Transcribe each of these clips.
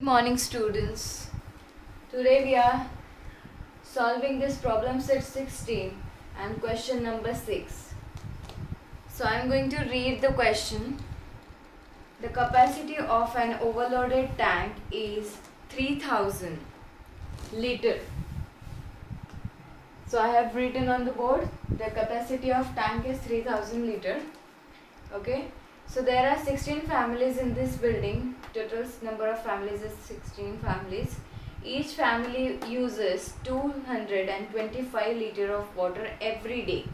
Good morning, students. Today we are solving this problem set 16 and question number 6. So I am going to read the question. The capacity of an overloaded tank is 3000 liter. So I have written on the board the capacity of tank is 3000 liter. Okay. So there are 16 families in this building. Total number of families is 16 families. Each family uses 225 liter of water every day.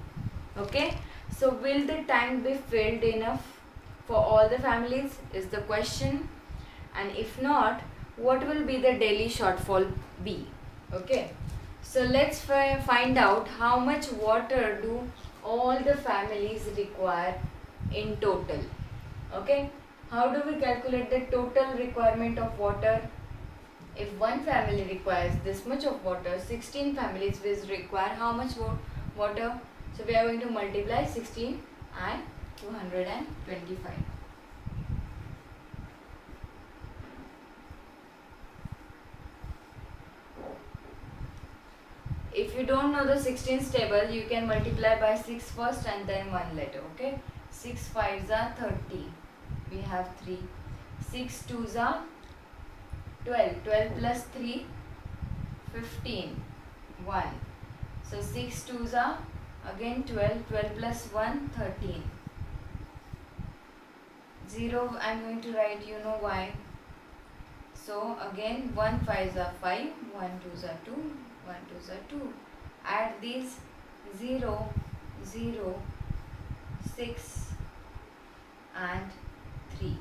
Okay. So will the tank be filled enough for all the families is the question. And if not, what will be the daily shortfall be? Okay. So let's find out how much water do all the families require in total. Okay, how do we calculate the total requirement of water? If one family requires this much of water, 16 families will require how much water? So we are going to multiply 16 and 225. If you don't know the 16's table, you can multiply by 6 first and then 1 later. Okay, 6 5s are 30. We have 3. 6 2s are 12. 12 plus 3, 15. 1. So 6 2s are again 12. 12 plus 1, 13. 0 I am going to write, you know why. So again 1 5s are 5. 1 2s are 2. 1 2s are 2. Add these 0, 0, 6 and 3.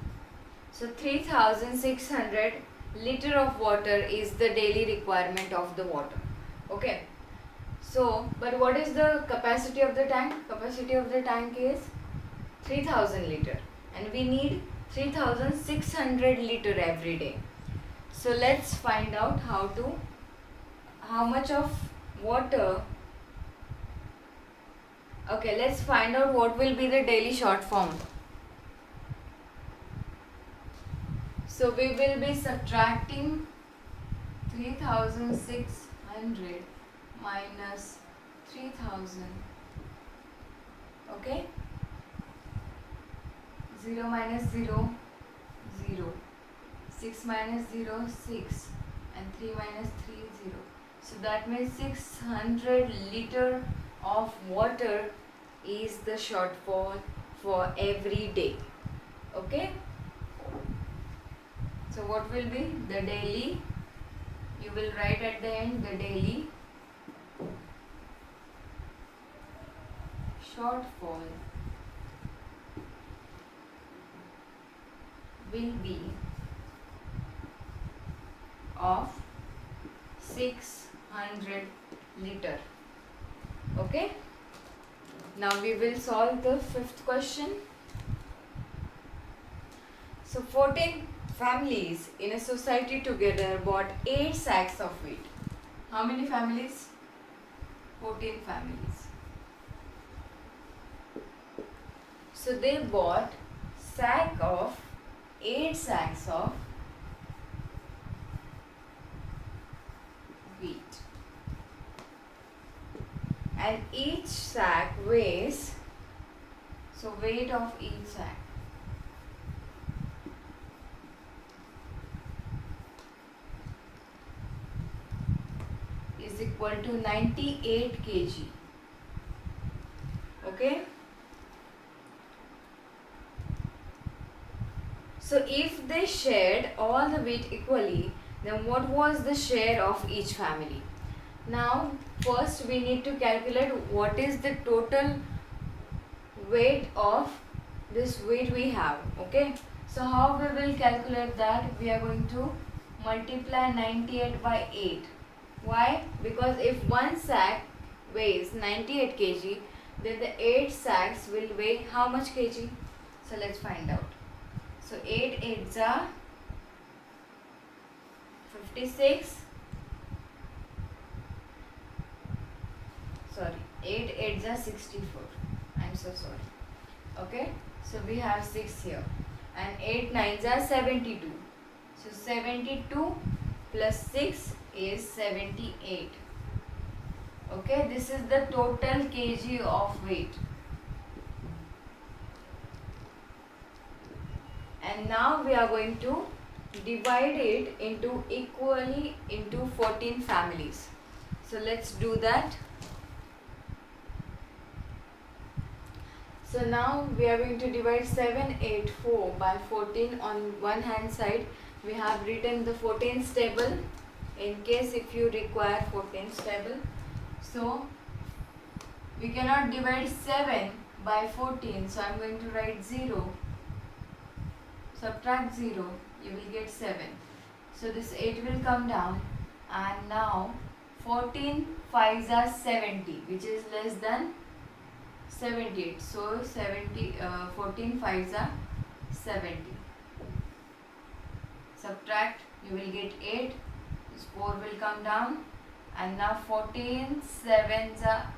So 3600 liter of water is the daily requirement of the water. Okay. So, but what is the capacity of the tank? Capacity of the tank is 3000 liter and we need 3600 liter every day. So let's find out how much of water. Okay, let's find out what will be the daily short form. So we will be subtracting 3600 minus 3000. Okay, 0 minus 0, 0. 6 minus 0, 6. And 3 minus 3, 0. So that means 600 liter of water is the shortfall for every day. Okay. So what will be the daily? You will write at the end the daily shortfall will be of 600 liter. Okay. Now we will solve the fifth question. So 14 families in a society together bought 8 sacks of wheat. How many families? 14 families. So they bought 8 sacks of wheat. And each sack weighs, so weight of each sack is equal to 98 kg. Okay. So if they shared all the wheat equally, then what was the share of each family? Now first we need to calculate what is the total weight of this wheat we have. Okay. So how we will calculate that? We are going to multiply 98 by 8. Why? Because if one sack weighs 98 kg, then the 8 sacks will weigh how much kg? So let's find out. So 8 8s are 56. Sorry, 8 8s are 64. I'm so sorry. Okay, so we have 6 here. And 8 9s are 72. So 72 plus 6 is 78. Okay, this is the total kg of weight. And now we are going to divide it into equally into 14 families. So let's do that. So now we are going to divide 784 by 14 on one hand side. We have written the 14th table in case if you require 14th table. So we cannot divide 7 by 14. So I am going to write 0. Subtract 0. You will get 7. So this 8 will come down. And now 14 5s are 70, which is less than 78. So 14 5s are 70. Subtract, you will get 8. This 4 will come down. And now 14 7s are,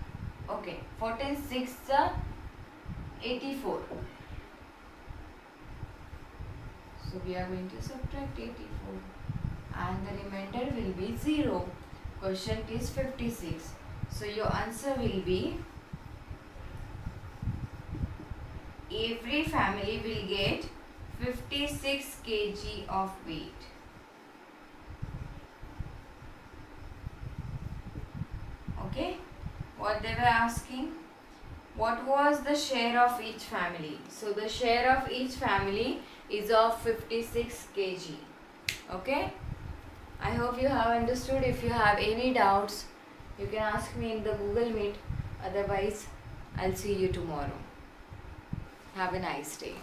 okay, 14 6s are 84. So we are going to subtract 84. And the remainder will be 0. Quotient is 56. So your answer will be, every family will get 56 kg of weight. Okay, what they were asking, what was the share of each family? So the share of each family is of 56 kg. Okay, I hope you have understood. If you have any doubts, you can ask me in the Google Meet. Otherwise, I'll see you tomorrow. Have a nice day.